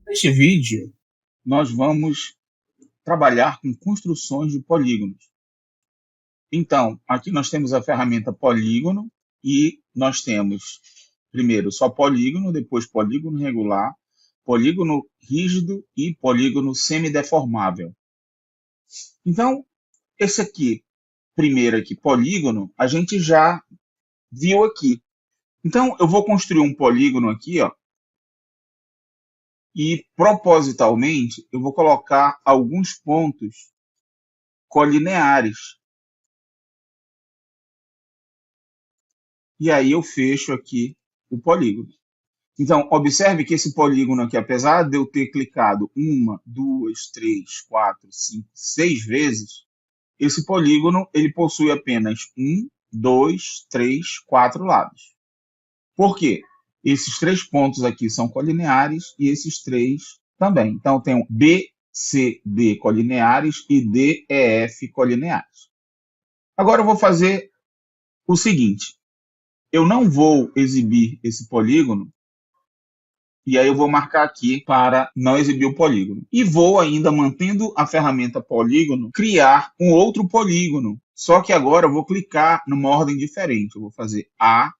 Neste vídeo, nós vamos trabalhar com construções de polígonos. Então, aqui nós temos a ferramenta polígono e nós temos, primeiro, só polígono, depois polígono regular, polígono rígido e polígono semideformável. Então, esse aqui, primeiro aqui, polígono, a gente já viu aqui. Então, eu vou construir um polígono aqui, ó, e propositalmente eu vou colocar alguns pontos colineares. E aí eu fecho aqui o polígono. Então, observe que esse polígono aqui, apesar de eu ter clicado 1, 2, 3, 4, 5, 6 vezes, esse polígono ele possui apenas 1, 2, 3, 4 lados. Por quê? Esses 3 pontos aqui são colineares e esses 3 também. Então, eu tenho B, C, D colineares e D, E, F colineares. Agora eu vou fazer o seguinte. Eu não vou exibir esse polígono, e aí eu vou marcar aqui para não exibir o polígono. E vou ainda, mantendo a ferramenta polígono, criar um outro polígono. Só que agora eu vou clicar numa ordem diferente. Eu vou fazer A,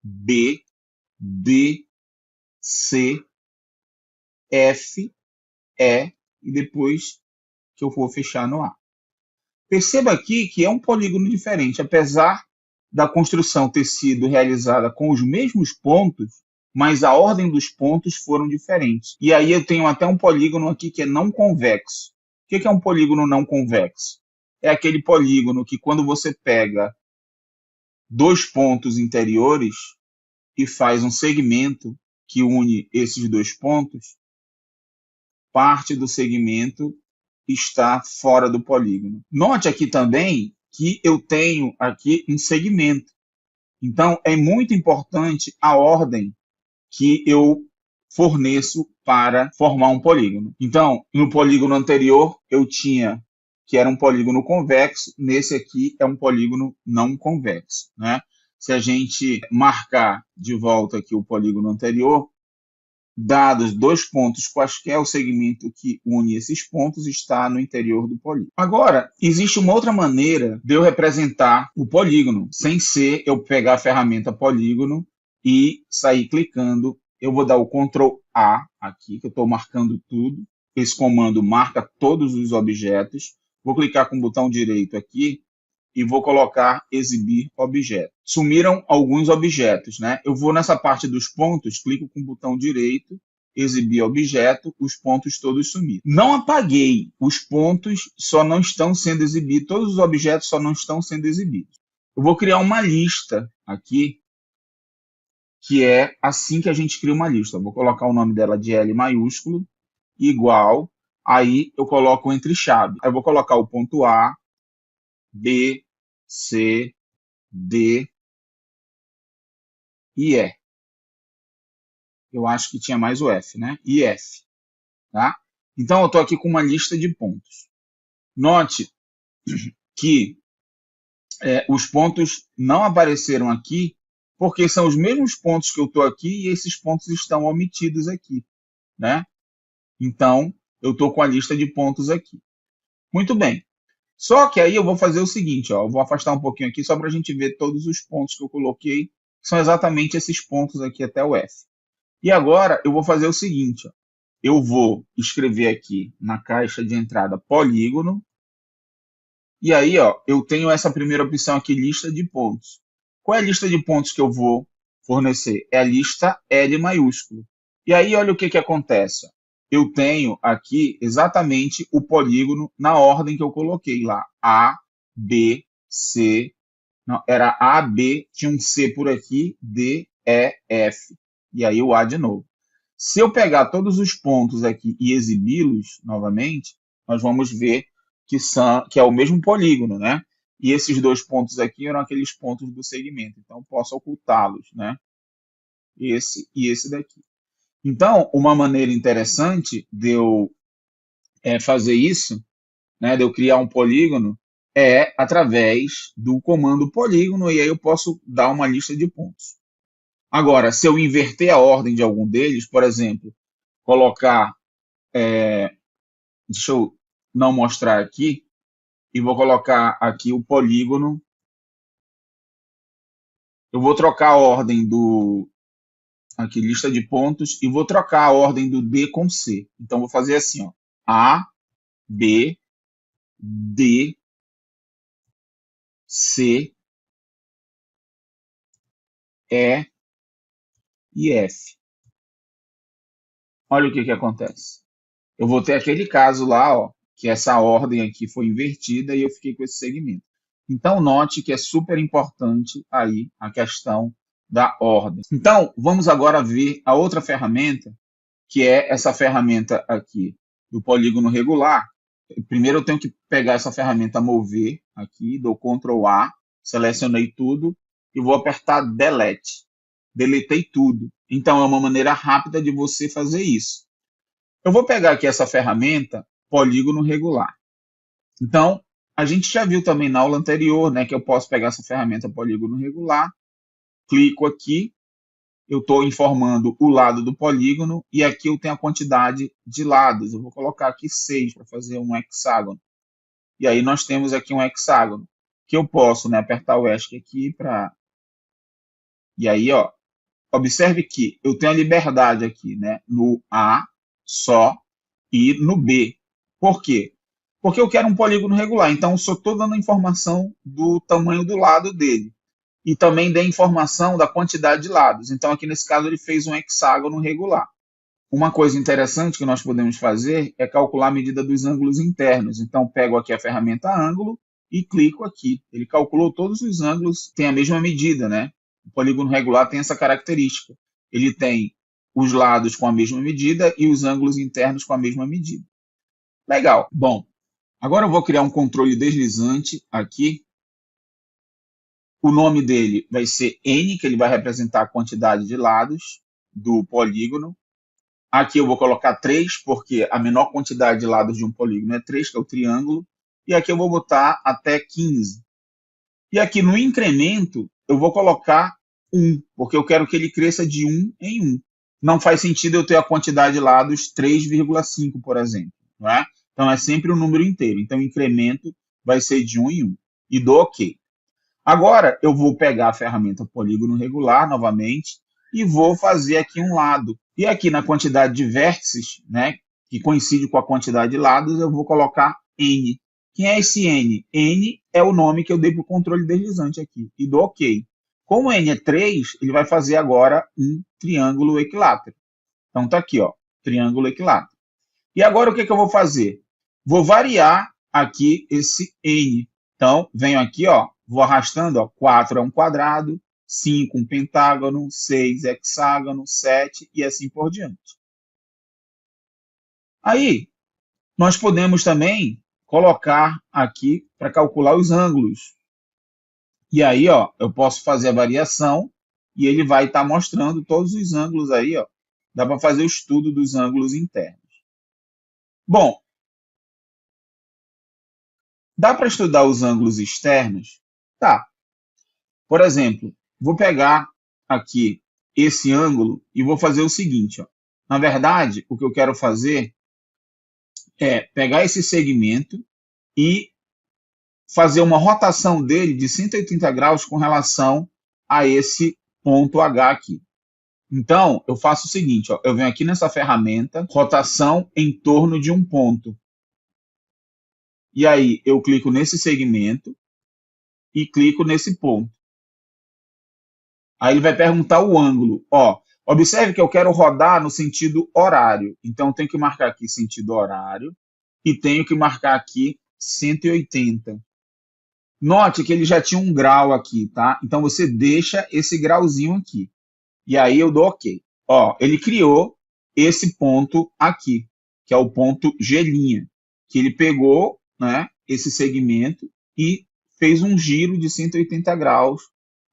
B, D, C, F, E, e depois que eu vou fechar no A. Perceba aqui que é um polígono diferente, apesar da construção ter sido realizada com os mesmos pontos, mas a ordem dos pontos foram diferentes. E aí eu tenho até um polígono aqui que é não convexo. O que é um polígono não convexo? É aquele polígono que quando você pega 2 pontos interiores e faz um segmento que une esses 2 pontos, parte do segmento está fora do polígono. Note aqui também que eu tenho aqui um segmento. Então, é muito importante a ordem que eu forneço para formar um polígono. Então, no polígono anterior, eu tinha que era um polígono convexo, nesse aqui é um polígono não convexo, né? Se a gente marcar de volta aqui o polígono anterior, dados 2 pontos quaisquer, o segmento que une esses pontos está no interior do polígono. Agora, existe uma outra maneira de eu representar o polígono, sem ser eu pegar a ferramenta polígono e sair clicando. Eu vou dar o Ctrl A aqui, que eu estou marcando tudo. Esse comando marca todos os objetos. Vou clicar com o botão direito aqui e vou colocar exibir objeto. Sumiram alguns objetos, né? Eu vou nessa parte dos pontos, clico com o botão direito, exibir objeto, os pontos todos sumiram. Não apaguei, os pontos só não estão sendo exibidos, todos os objetos só não estão sendo exibidos. Eu vou criar uma lista aqui, que é assim que a gente cria uma lista. Eu vou colocar o nome dela de L maiúsculo, igual, aí eu coloco entre chave. Aí eu vou colocar o ponto A, B, C, D e E. Eu acho que tinha mais o F, né? E F. Tá? Então, eu estou aqui com uma lista de pontos. Note que os pontos não apareceram aqui porque são os mesmos pontos que eu estou aqui e esses pontos estão omitidos aqui. Né? Então, eu estou com a lista de pontos aqui. Muito bem. Só que aí eu vou fazer o seguinte, ó, eu vou afastar um pouquinho aqui só para a gente ver todos os pontos que eu coloquei, que são exatamente esses pontos aqui até o F. E agora eu vou fazer o seguinte, ó, eu vou escrever aqui na caixa de entrada polígono, e aí ó, eu tenho essa primeira opção aqui, lista de pontos. Qual é a lista de pontos que eu vou fornecer? É a lista L maiúsculo. E aí olha o que acontece, ó. Eu tenho aqui exatamente o polígono na ordem que eu coloquei lá. A, B, C, não, era A, B, tinha um C por aqui, D, E, F, e aí o A de novo. Se eu pegar todos os pontos aqui e exibi-los novamente, nós vamos ver que é o mesmo polígono, né? E esses 2 pontos aqui eram aqueles pontos do segmento, então eu posso ocultá-los, né? Esse e esse daqui. Então, uma maneira interessante de eu fazer isso, né, de eu criar um polígono, é através do comando polígono, e aí eu posso dar uma lista de pontos. Agora, se eu inverter a ordem de algum deles, por exemplo, colocar, deixa eu não mostrar aqui, e vou colocar aqui o polígono. Eu vou trocar a ordem do, aqui, lista de pontos, e vou trocar a ordem do D com C. Então, vou fazer assim, ó, A, B, D, C, E e F. Olha o que acontece. Eu vou ter aquele caso lá, ó, que essa ordem aqui foi invertida e eu fiquei com esse segmento. Então, note que é super importante aí a questão da ordem. Então, vamos agora ver a outra ferramenta, que é essa ferramenta aqui do polígono regular. Primeiro eu tenho que pegar essa ferramenta mover aqui, dou Ctrl A, selecionei tudo e vou apertar Delete. Deletei tudo. Então, é uma maneira rápida de você fazer isso. Eu vou pegar aqui essa ferramenta, polígono regular. Então, a gente já viu também na aula anterior, né, que eu posso pegar essa ferramenta polígono regular, clico aqui, eu estou informando o lado do polígono, e aqui eu tenho a quantidade de lados. Eu vou colocar aqui 6 para fazer um hexágono. E aí nós temos aqui um hexágono, que eu posso, né, apertar o ESC aqui para... E aí, ó, observe que eu tenho a liberdade aqui, né, no A só e no B. Por quê? Porque eu quero um polígono regular, então eu só estou dando a informação do tamanho do lado dele. E também dei informação da quantidade de lados. Então, aqui nesse caso, ele fez um hexágono regular. Uma coisa interessante que nós podemos fazer é calcular a medida dos ângulos internos. Então, pego aqui a ferramenta ângulo e clico aqui. Ele calculou todos os ângulos, tem a mesma medida, né? O polígono regular tem essa característica. Ele tem os lados com a mesma medida e os ângulos internos com a mesma medida. Legal. Bom, agora eu vou criar um controle deslizante aqui. O nome dele vai ser N, que ele vai representar a quantidade de lados do polígono. Aqui eu vou colocar 3, porque a menor quantidade de lados de um polígono é 3, que é o triângulo. E aqui eu vou botar até 15. E aqui no incremento, eu vou colocar 1, porque eu quero que ele cresça de 1 em 1. Não faz sentido eu ter a quantidade de lados 3,5, por exemplo. Não é? Então, é sempre um número inteiro. Então, o incremento vai ser de 1 em 1. E dou OK. Agora, eu vou pegar a ferramenta polígono regular novamente e vou fazer aqui um lado. E aqui na quantidade de vértices, né, que coincide com a quantidade de lados, eu vou colocar N. Quem é esse N? N é o nome que eu dei para o controle deslizante aqui. E dou OK. Como N é 3, ele vai fazer agora um triângulo equilátero. Então, está aqui, ó, triângulo equilátero. E agora o que eu vou fazer? Vou variar aqui esse N. Então, venho aqui, ó, vou arrastando, ó, 4 é um quadrado, 5 um pentágono, 6 hexágono, 7 e assim por diante. Aí, nós podemos também colocar aqui para calcular os ângulos. E aí, ó, eu posso fazer a variação e ele vai estar mostrando todos os ângulos aí, ó. Dá para fazer o estudo dos ângulos internos. Bom, dá para estudar os ângulos externos? Tá. Por exemplo, vou pegar aqui esse ângulo e vou fazer o seguinte. Ó. Na verdade, o que eu quero fazer é pegar esse segmento e fazer uma rotação dele de 180 graus com relação a esse ponto H aqui. Então, eu faço o seguinte, ó, eu venho aqui nessa ferramenta, rotação em torno de um ponto. E aí, eu clico nesse segmento e clico nesse ponto. Aí ele vai perguntar o ângulo. Ó, observe que eu quero rodar no sentido horário. Então, eu tenho que marcar aqui sentido horário e tenho que marcar aqui 180. Note que ele já tinha um grau aqui, tá? Então, você deixa esse grauzinho aqui. E aí eu dou OK. Ó, ele criou esse ponto aqui, que é o ponto G', que ele pegou, né, esse segmento e fez um giro de 180 graus.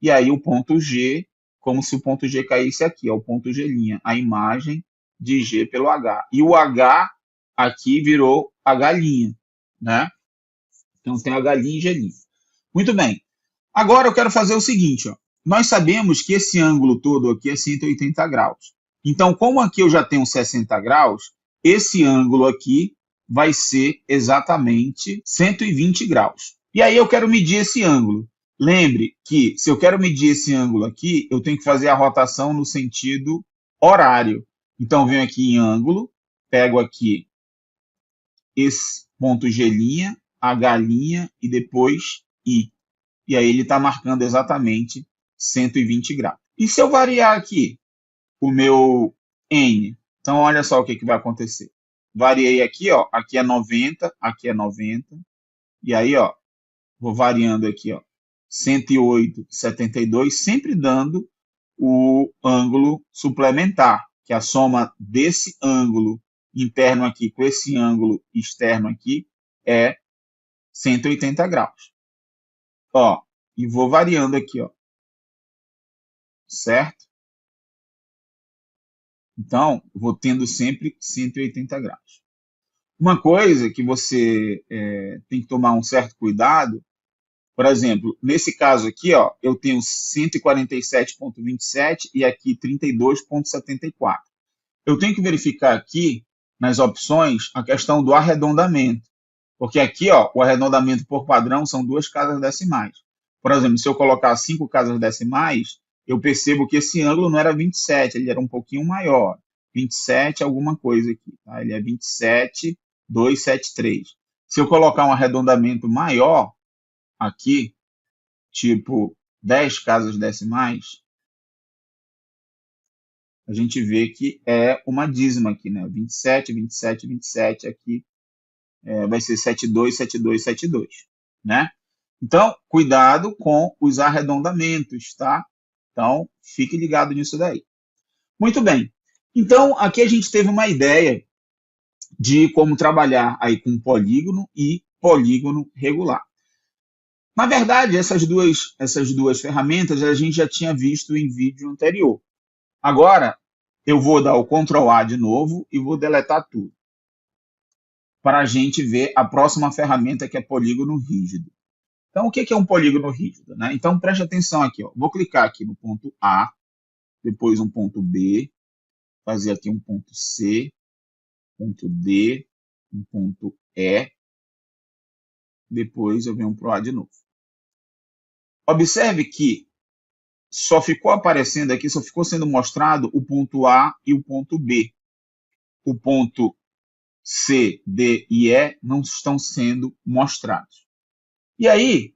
E aí o ponto G, como se o ponto G caísse aqui, é o ponto G', a imagem de G pelo H. E o H aqui virou H', né? Então tem H' e G'. Muito bem. Agora eu quero fazer o seguinte, ó. nós sabemos que esse ângulo todo aqui é 180 graus. Então, como aqui eu já tenho 60 graus, esse ângulo aqui vai ser exatamente 120 graus. E aí eu quero medir esse ângulo. Lembre que, se eu quero medir esse ângulo aqui, eu tenho que fazer a rotação no sentido horário. Então, venho aqui em ângulo, pego aqui esse ponto G', H' e depois I. E aí ele está marcando exatamente 120 graus. E se eu variar aqui o meu N? Então, olha só o que vai acontecer. Variei aqui, ó, aqui é 90, aqui é 90. E aí, ó, vou variando aqui, ó, 108, 72, sempre dando o ângulo suplementar, que é a soma desse ângulo interno aqui com esse ângulo externo aqui é 180 graus. Ó, e vou variando aqui, ó. Certo? Então, vou tendo sempre 180 graus. Uma coisa que você tem que tomar um certo cuidado, por exemplo, nesse caso aqui, ó, eu tenho 147,27 e aqui 32,74. Eu tenho que verificar aqui, nas opções, a questão do arredondamento. Porque aqui, ó, o arredondamento por padrão são 2 casas decimais. Por exemplo, se eu colocar 5 casas decimais, eu percebo que esse ângulo não era 27, ele era um pouquinho maior. 27 alguma coisa aqui, tá? Ele é 27,273. Se eu colocar um arredondamento maior aqui, tipo 10 casas decimais, a gente vê que é uma dízima aqui, né? 27, 27, 27 aqui vai ser 72, 72, 72, né? Então, cuidado com os arredondamentos, tá? Então, fique ligado nisso daí. Muito bem. Então, aqui a gente teve uma ideia de como trabalhar aí com polígono e polígono regular. Na verdade, essas duas ferramentas a gente já tinha visto em vídeo anterior. Agora, eu vou dar o Ctrl A de novo e vou deletar tudo, para a gente ver a próxima ferramenta, que é polígono rígido. Então, o que é um polígono rígido, né? Então, preste atenção aqui. Ó. Vou clicar aqui no ponto A, depois um ponto B, fazer aqui um ponto C, ponto D, um ponto E, depois eu venho para o A de novo. Observe que só ficou aparecendo aqui, só ficou sendo mostrado o ponto A e o ponto B. O ponto C, D e E não estão sendo mostrados. E aí,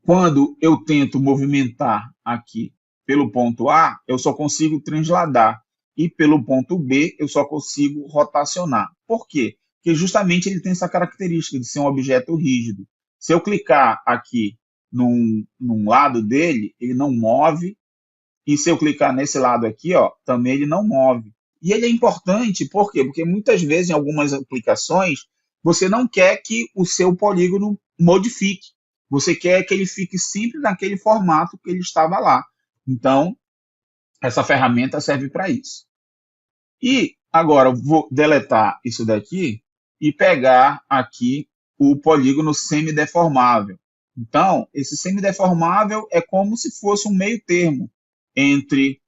quando eu tento movimentar aqui pelo ponto A, eu só consigo transladar. E pelo ponto B, eu só consigo rotacionar. Por quê? Porque justamente ele tem essa característica de ser um objeto rígido. Se eu clicar aqui num lado dele, ele não move. E se eu clicar nesse lado aqui, ó, também ele não move. E ele é importante, por quê? Porque muitas vezes, em algumas aplicações, você não quer que o seu polígono modifique. Você quer que ele fique sempre naquele formato que ele estava lá. Então, essa ferramenta serve para isso. E agora eu vou deletar isso daqui e pegar aqui o polígono semideformável. Então, esse semideformável é como se fosse um meio termo entre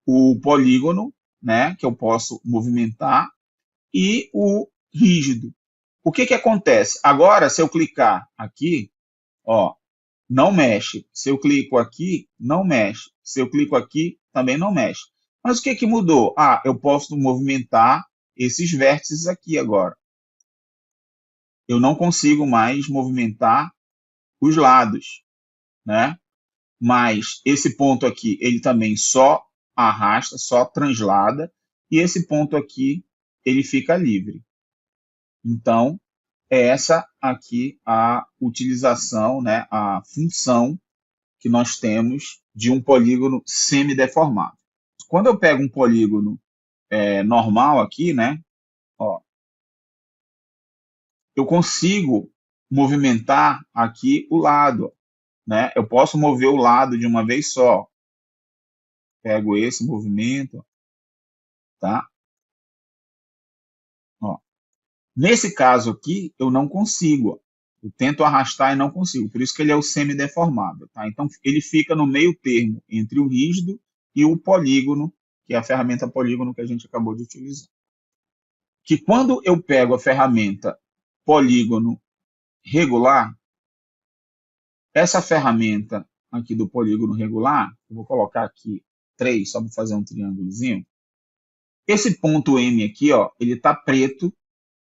o polígono, né, que eu posso movimentar, e o rígido. O que acontece? Agora, se eu clicar aqui, ó, não mexe. Se eu clico aqui, não mexe. Se eu clico aqui, também não mexe. Mas o que mudou? Ah, eu posso movimentar esses vértices aqui agora. Eu não consigo mais movimentar os lados, né? Mas esse ponto aqui, ele também só arrasta, só translada, e esse ponto aqui, ele fica livre. Então, é essa aqui a utilização, né, a função que nós temos de um polígono semideformado. Quando eu pego um polígono normal aqui, né, ó, eu consigo movimentar aqui o lado, né? Eu posso mover o lado de uma vez só. Pego esse movimento, tá? Ó. Nesse caso aqui, eu não consigo. Eu tento arrastar e não consigo. Por isso que ele é o semideformável. Tá? Então, ele fica no meio termo entre o rígido e o polígono, que é a ferramenta polígono que a gente acabou de utilizar. Que quando eu pego a ferramenta polígono regular, essa ferramenta aqui do polígono regular, eu vou colocar aqui 3, só para fazer um triângulozinho. Esse ponto M aqui, ó, ele está preto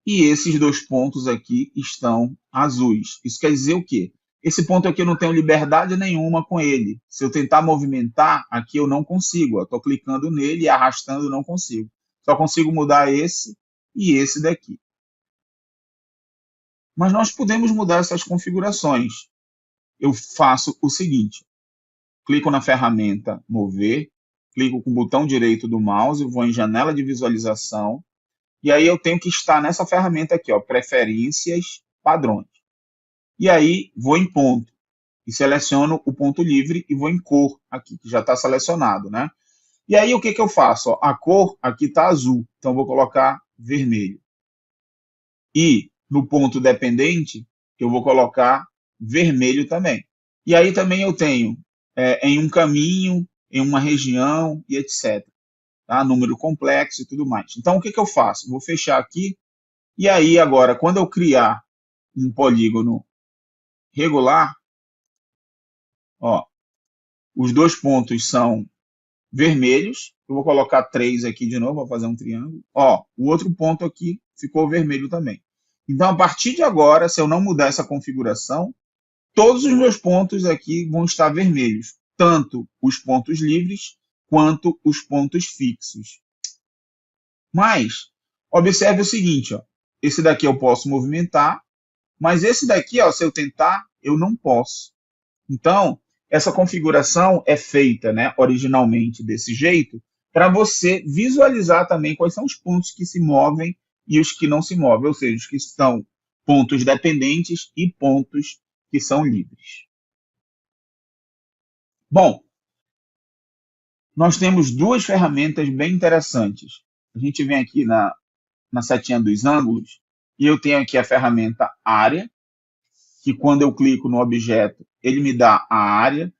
e esses dois pontos aqui estão azuis. Isso quer dizer o quê? Esse ponto aqui eu não tenho liberdade nenhuma com ele. Se eu tentar movimentar, aqui eu não consigo. Estou clicando nele e arrastando, não consigo. Só consigo mudar esse e esse daqui. Mas nós podemos mudar essas configurações. Eu faço o seguinte. Clico na ferramenta Mover, clico com o botão direito do mouse, vou em Janela de Visualização, e aí eu tenho que estar nessa ferramenta aqui, ó, Preferências, Padrões. E aí vou em Ponto, e seleciono o ponto livre e vou em Cor, aqui, que já está selecionado, né? E aí o que eu faço? Ó, a cor aqui está azul, então eu vou colocar vermelho. E no ponto dependente, eu vou colocar vermelho também. E aí também eu tenho em um caminho, em uma região e etc. Tá? Número complexo e tudo mais. Então, o que eu faço? Vou fechar aqui. E aí, agora, quando eu criar um polígono regular, ó, os dois pontos são vermelhos. Eu vou colocar 3 aqui de novo, vou fazer um triângulo. Ó, o outro ponto aqui ficou vermelho também. Então, a partir de agora, se eu não mudar essa configuração, todos os meus pontos aqui vão estar vermelhos, tanto os pontos livres quanto os pontos fixos. Mas, observe o seguinte, ó, esse daqui eu posso movimentar, mas esse daqui, ó, se eu tentar, eu não posso. Então, essa configuração é feita, né, originalmente desse jeito, para você visualizar também quais são os pontos que se movem e os que não se movem, ou seja, os que são pontos dependentes e pontos que são livres. Bom, nós temos duas ferramentas bem interessantes. A gente vem aqui na setinha dos ângulos e eu tenho aqui a ferramenta área, que quando eu clico no objeto, ele me dá a área.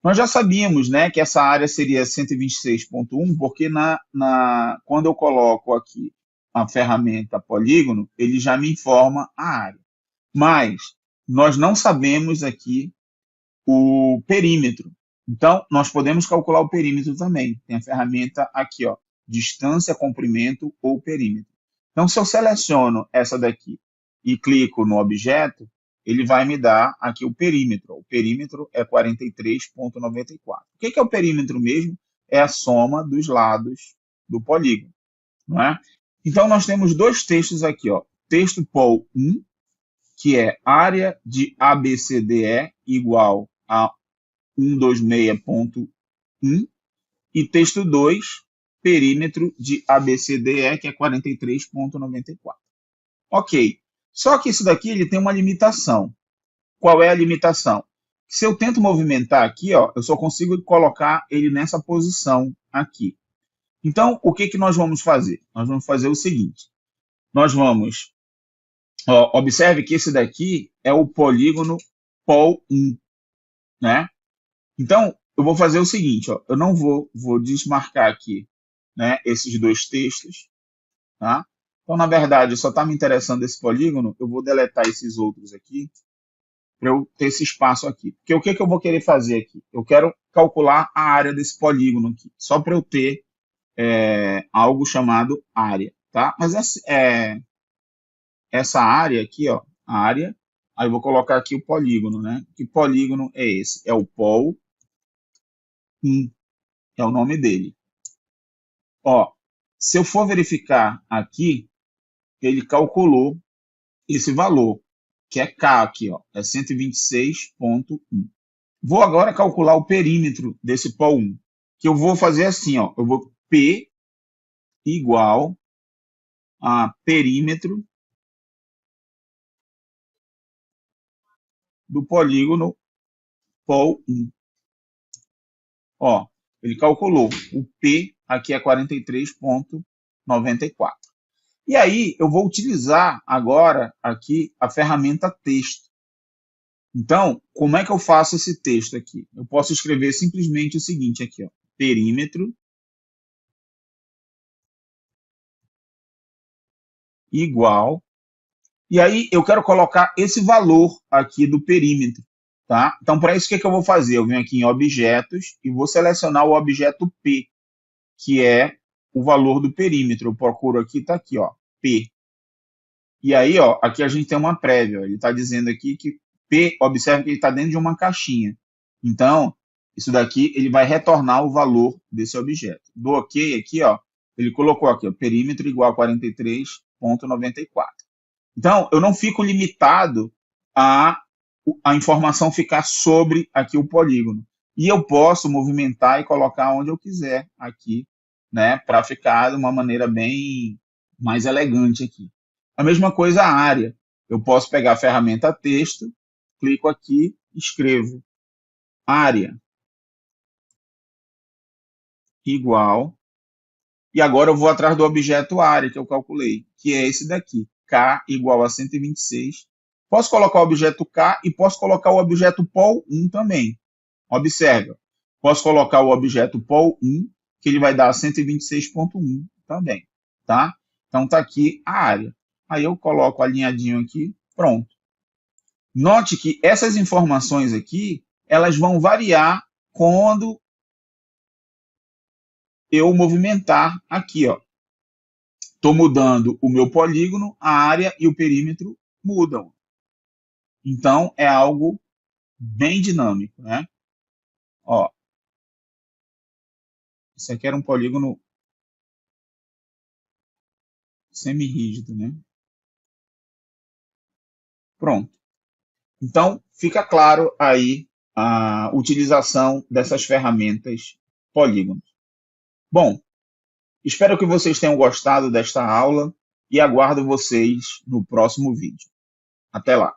Nós já sabíamos, né, que essa área seria 126.1, porque quando eu coloco aqui a ferramenta polígono, ele já me informa a área. Mas nós não sabemos aqui o perímetro. Então, nós podemos calcular o perímetro também. Tem a ferramenta aqui, ó, distância, comprimento ou perímetro. Então, se eu seleciono essa daqui e clico no objeto, ele vai me dar aqui o perímetro. O perímetro é 43,94. O que é o perímetro mesmo? É a soma dos lados do polígono, não é? Então, nós temos dois textos aqui, ó. Texto POL 1, que é área de ABCDE igual a 126.1, e texto 2, perímetro de ABCDE, que é 43,94. Ok. Só que isso daqui ele tem uma limitação. Qual é a limitação? Se eu tento movimentar aqui, ó, eu só consigo colocar ele nessa posição aqui. Então, o que nós vamos fazer? Nós vamos fazer o seguinte. Nós vamos... Ó, observe que esse daqui é o polígono POL 1, né? Então, eu vou fazer o seguinte, ó, eu não vou desmarcar aqui, né, esses dois textos, tá? Então, na verdade, só está me interessando esse polígono, eu vou deletar esses outros aqui, para eu ter esse espaço aqui. Porque o que eu vou querer fazer aqui? Eu quero calcular a área desse polígono aqui, só para eu ter algo chamado área, tá? Mas essa área aqui, ó, a área, aí eu vou colocar aqui o polígono, né? Que polígono é esse? É o POL 1, é o nome dele. Ó, se eu for verificar aqui, ele calculou esse valor, que é K aqui, ó, é 126.1. Vou agora calcular o perímetro desse POL 1, que eu vou fazer assim, ó, eu vou P igual a perímetro do polígono POL 1. Ó, ele calculou. O P aqui é 43,94. E aí, eu vou utilizar agora aqui a ferramenta texto. Então, como é que eu faço esse texto aqui? Eu posso escrever simplesmente o seguinte aqui, ó, perímetro igual. E aí eu quero colocar esse valor aqui do perímetro, tá? Então, para isso, o que eu vou fazer? Eu venho aqui em objetos e vou selecionar o objeto P, que é o valor do perímetro. Eu procuro aqui, tá aqui, ó, P. E aí, ó, aqui a gente tem uma prévia. Ele está dizendo aqui que P, observe que ele está dentro de uma caixinha. Então, isso daqui ele vai retornar o valor desse objeto. Do OK aqui, ó, ele colocou aqui, ó, perímetro igual a 43,94. Então, eu não fico limitado a informação ficar sobre aqui o polígono. E eu posso movimentar e colocar onde eu quiser aqui, né, para ficar de uma maneira bem mais elegante aqui. A mesma coisa a área. Eu posso pegar a ferramenta texto, clico aqui, escrevo área igual, e agora eu vou atrás do objeto área que eu calculei, que é esse daqui, K igual a 126. Posso colocar o objeto K e posso colocar o objeto pol1 também. Observa, posso colocar o objeto pol1, que ele vai dar 126,1 também, tá? Então tá aqui a área. Aí eu coloco alinhadinho aqui, pronto. Note que essas informações aqui, elas vão variar quando eu movimentar aqui, ó. Estou mudando o meu polígono, a área e o perímetro mudam. Então, é algo bem dinâmico, né? Ó, isso aqui era um polígono semi-rígido, né? Pronto. Então, fica claro aí a utilização dessas ferramentas polígonos. Bom, espero que vocês tenham gostado desta aula e aguardo vocês no próximo vídeo. Até lá!